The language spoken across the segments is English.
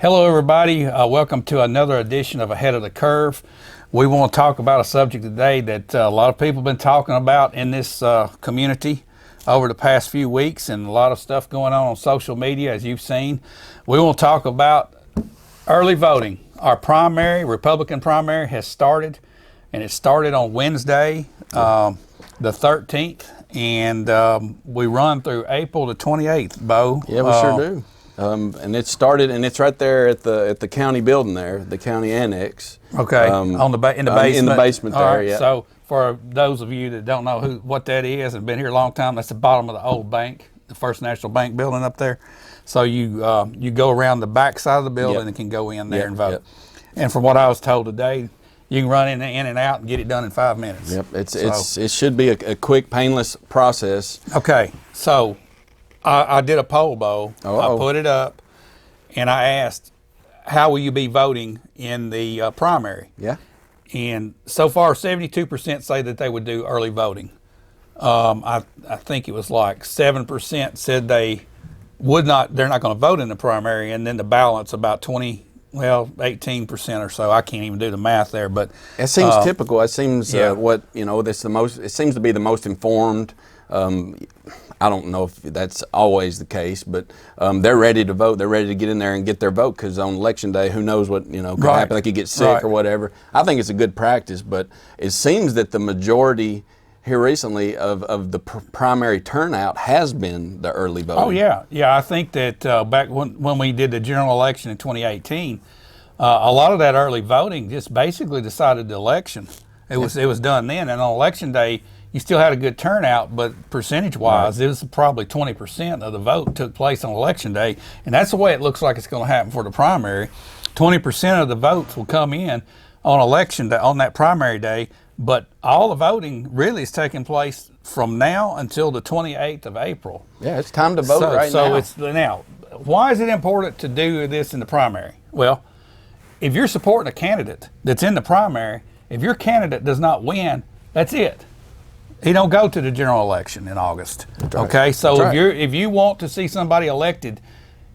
Hello, everybody. Welcome to another edition of Ahead of the Curve. We want to talk about a subject today that a lot of people have been talking about in this community over the past few weeks, and a lot of stuff going on social media, as you've seen. We want to talk about early voting. Our primary, Republican primary, has started, and it started on Wednesday, the 13th, and we run through April the 28th, Bo. Yeah, we sure do. And it started, and it's right there at the county building there, the county annex. Okay, in the basement. In the basement there, right, yeah. So for those of you that don't know what that is and been here a long time, that's the bottom of the old bank, the First National Bank building up there. So you go around the back side of the building and can go in there and vote. Yep. And from what I was told today, you can run in and out and get it done in 5 minutes. Yep, it should be a quick, painless process. Okay, so I did a poll, Bo. I put it up, and I asked, how will you be voting in the primary? Yeah. And so far, 72% say that they would do early voting. I think it was like 7% said they would not, they're not going to vote in the primary, and then the balance, about 18% or so. I can't even do the math there, but it seems typical. It seems it seems to be the most informed. I don't know if that's always the case, but they're ready to vote. They're ready to get in there and get their vote, because on election day, who knows what could happen? They could get sick or whatever. I think it's a good practice, but it seems that the majority here recently of the primary turnout has been the early voting. Oh yeah. I think that back when we did the general election in 2018, a lot of that early voting just basically decided the election. It was done then, and on election day, you still had a good turnout, but percentage-wise, it was probably 20% of the vote took place on election day, and that's the way it looks like it's going to happen for the primary. 20% of the votes will come in on election day, on that primary day, but all the voting really is taking place from now until the 28th of April. Yeah, it's time to vote now. So it's now. Why is it important to do this in the primary? Well, if you're supporting a candidate that's in the primary, if your candidate does not win, that's it. He don't go to the general election in August. That's right. Okay, so if you want to see somebody elected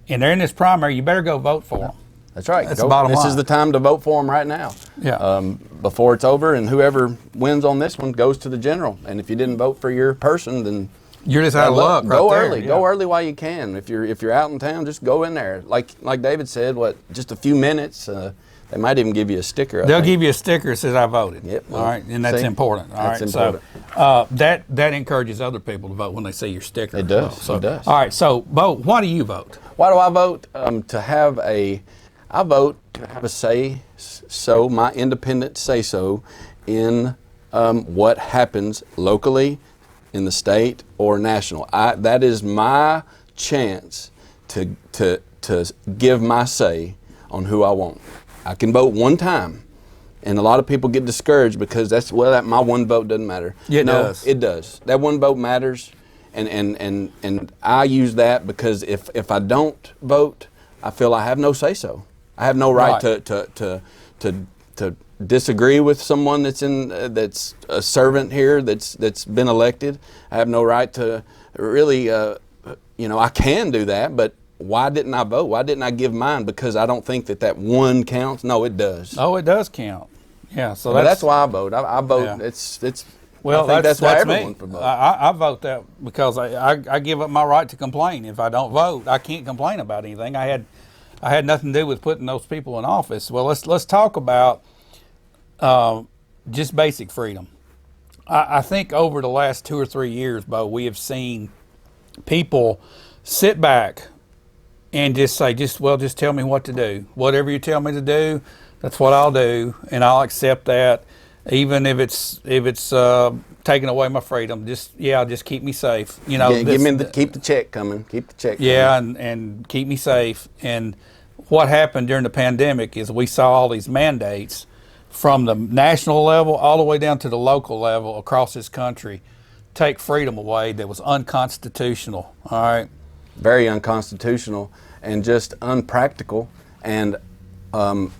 and they're in this primary, you better go vote for them. That's right. That's the bottom line. This is the time to vote for them right now. Yeah. Before it's over, and whoever wins on this one goes to the general. And if you didn't vote for your person, then you're just out of luck. Go right early. There. Go early while you can. If you're out in town, just go in there. Like David said, just a few minutes. They might even give you a sticker. They'll give you a sticker that says I voted. Yep. All right, and that's important. That's important. So that encourages other people to vote when they see your sticker. It does. So, it does. All right. So, Bo, why do you vote? Why do I vote? I vote to have a say-so, my independent say-so in what happens locally, in the state, or national. That is my chance to give my say on who I want. I can vote one time, and a lot of people get discouraged because that my one vote doesn't matter. Yeah, it does. It does. That one vote matters, and I use that because if I don't vote, I feel I have no say-so. I have no right to disagree with someone that's a servant here that's been elected. I have no right to really, I can do that, but why didn't I vote? Why didn't I give mine? Because I don't think that one counts. No, it does. Oh, it does count. Yeah. So that's why I vote. I vote. Yeah. Well, that's why everyone me. should vote. I vote that because I give up my right to complain. If I don't vote, I can't complain about anything. I had nothing to do with putting those people in office. Well, let's talk about just basic freedom. I think over the last 2 or 3 years, Bo, we have seen people sit back and just say, just tell me what to do. Whatever you tell me to do, that's what I'll do, and I'll accept that, even if it's taking away my freedom. Just keep me safe. Keep the check coming. Keep the check. Yeah, and keep me safe. And what happened during the pandemic is we saw all these mandates from the national level all the way down to the local level across this country take freedom away that was unconstitutional. All right. Very unconstitutional and just unpractical, and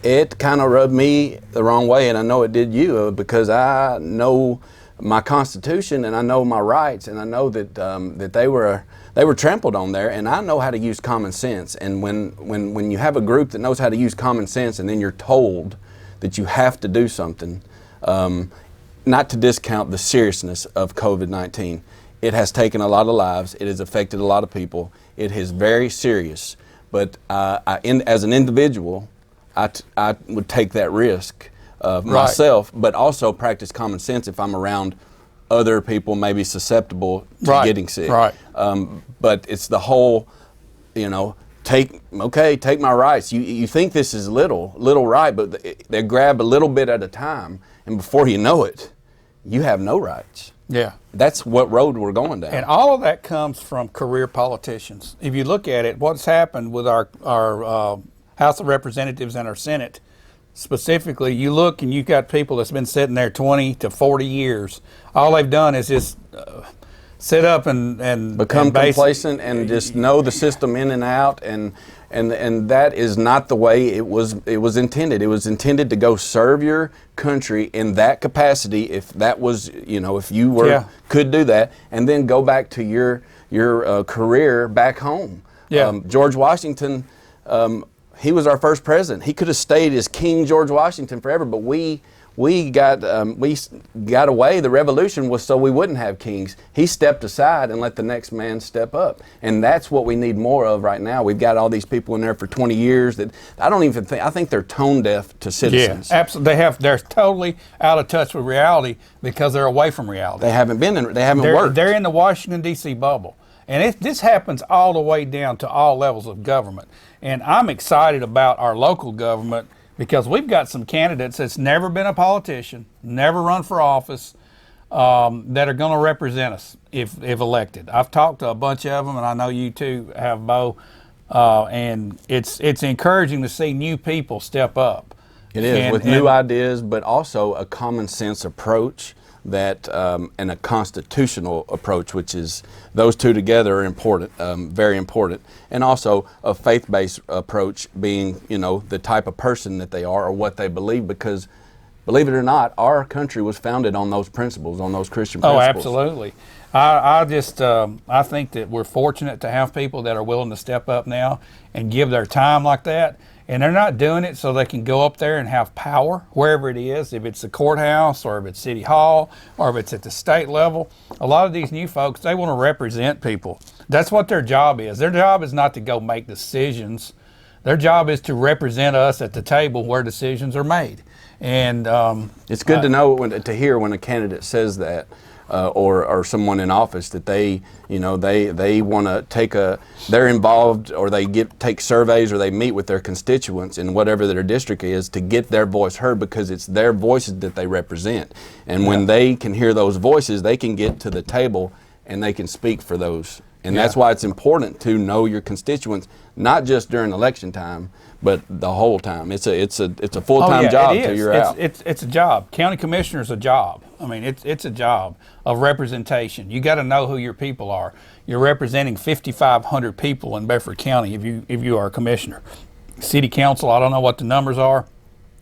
it kind of rubbed me the wrong way, and I know it did you, because I know my Constitution and I know my rights, and I know that they were trampled on there. And I know how to use common sense. And when you have a group that knows how to use common sense, and then you're told that you have to do something, not to discount the seriousness of COVID-19. It has taken a lot of lives. It has affected a lot of people. It is very serious. But as an individual, I would take that risk myself, but also practice common sense if I'm around other people maybe susceptible to getting sick. Right. But it's the whole, take my rights. You think this is little right, but they grab a little bit at a time, and before you know it, you have no rights. Yeah. That's what road we're going down. And all of that comes from career politicians. If you look at it, what's happened with our House of Representatives and our Senate, specifically, you look and you've got people that's been sitting there 20 to 40 years. All they've done is just sit up and become complacent and just know the system in and out, and that is not the way it was intended. It was intended to go serve your country in that capacity, if that was, if you could do that, and then go back to your career back home. Yeah. George Washington, he was our first president. He could have stayed as King George Washington forever, but we got away. The revolution was so we wouldn't have kings. He stepped aside and let the next man step up, and that's what we need more of right now. We've got all these people in there for 20 years that I think they're tone deaf to citizens. Yeah, absolutely. They're totally out of touch with reality because they're away from reality. They haven't worked. They're in the Washington D.C. bubble, and this happens all the way down to all levels of government. And I'm excited about our local government, because we've got some candidates that's never been a politician, never run for office, that are going to represent us if elected. I've talked to a bunch of them, and I know you too have, Bo, and it's encouraging to see new people step up. It is, with new ideas, but also a common sense approach that and a constitutional approach, which is, those two together are important, very important, and also a faith-based approach, being the type of person that they are or what they believe, because believe it or not, our country was founded on those principles, on those Christian principles. Oh, absolutely. I think that we're fortunate to have people that are willing to step up now and give their time like that. And they're not doing it so they can go up there and have power wherever it is, if it's the courthouse or if it's City Hall or if it's at the state level. A lot of these new folks, they want to represent people. That's what their job is. Their job is not to go make decisions. Their job is to represent us at the table where decisions are made. And it's good to know, to hear when a candidate says that, or someone in office, that they want to they're involved, or they take surveys, or they meet with their constituents in whatever their district is, to get their voice heard, because it's their voices that they represent. And when they can hear those voices, they can get to the table and they can speak for those. And that's why it's important to know your constituents, not just during election time, but the whole time. It's a full-time job till you're out. It's a job. County commissioner's a job. I mean, it's a job of representation. You got to know who your people are. You're representing 5,500 people in Bedford County if you are a commissioner. City council, I don't know what the numbers are,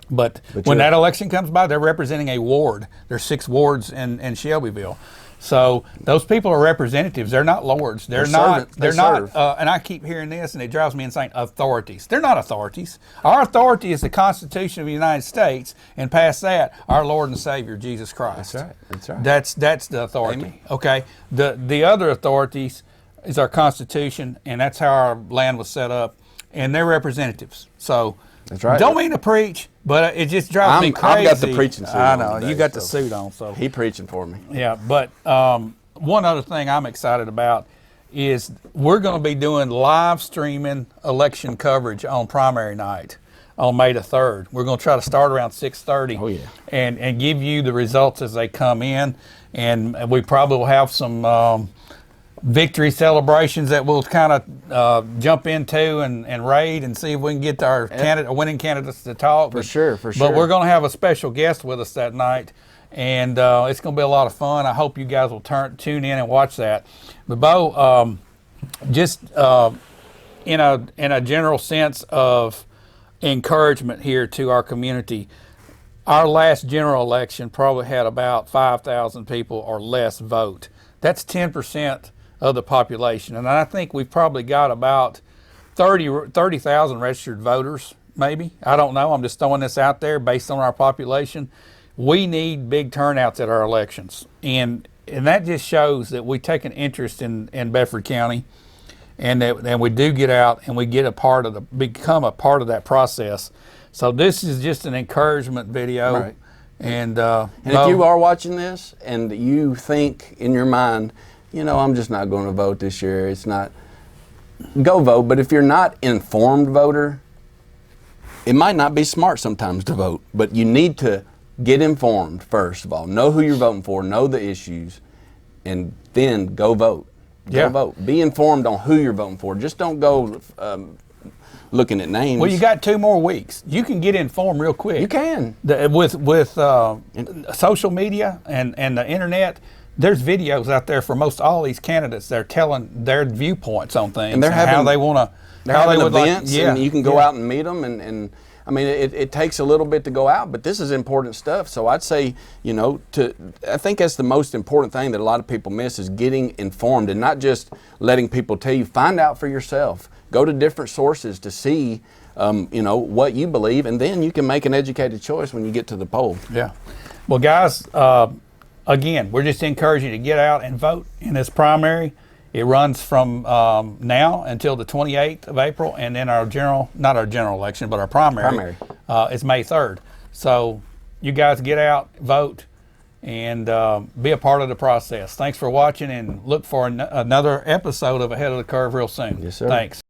but when that election comes by, they're representing a ward. There's 6 wards in Shelbyville. So those people are representatives. They're not lords. They're not. And I keep hearing this, and it drives me insane. Authorities. They're not authorities. Our authority is the Constitution of the United States, and past that, our Lord and Savior Jesus Christ. That's right. That's the authority. Amen. Okay. The other authorities is our Constitution, and that's how our land was set up, and they're representatives. So. That's right. Don't mean to preach, but it just drives me crazy. I've got the preaching suit on. I know. Today, you got the suit on. So he preaching for me. Yeah, but one other thing I'm excited about is we're going to be doing live streaming election coverage on primary night on May the 3rd. We're going to try to start around 6:30. Oh, yeah. And give you the results as they come in. And we probably will have some victory celebrations that we'll kind of jump into and raid and see if we can get our winning candidates to talk. For sure. But we're going to have a special guest with us that night, and it's going to be a lot of fun. I hope you guys will tune in and watch that. But Bo, just in a general sense of encouragement here to our community, our last general election probably had about 5,000 people or less vote. That's 10% of the population. And I think we've probably got about 30,000 registered voters, maybe. I don't know. I'm just throwing this out there based on our population. We need big turnouts at our elections. And that just shows that we take an interest in Bedford County, and that we do get out and we get become a part of that process. So this is just an encouragement video. Right. And if you are watching this and you think in your mind, you know, I'm just not going to vote this year, it's not, go vote. But if you're not informed voter, it might not be smart sometimes to vote, but you need to get informed first of all. Know who you're voting for, know the issues, and then go vote. Go vote. Be informed on who you're voting for. Just don't go looking at names. Well, you got 2 more weeks. You can get informed real quick. You can. With social media and the internet, there's videos out there for most all these candidates. They're telling their viewpoints on things and they're having, how they want to. They're having events, and you can go out and meet them. And I mean, it takes a little bit to go out, but this is important stuff. So I'd say, you know, I think that's the most important thing that a lot of people miss is getting informed and not just letting people tell you. Find out for yourself. Go to different sources to see, you know, what you believe, and then you can make an educated choice when you get to the poll. Yeah. Well, guys, again, we're just encouraging you to get out and vote in this primary. It runs from now until the 28th of April, and then not our general election, but our primary. Is May 3rd. So you guys get out, vote, and be a part of the process. Thanks for watching, and look for another episode of Ahead of the Curve real soon. Yes, sir. Thanks.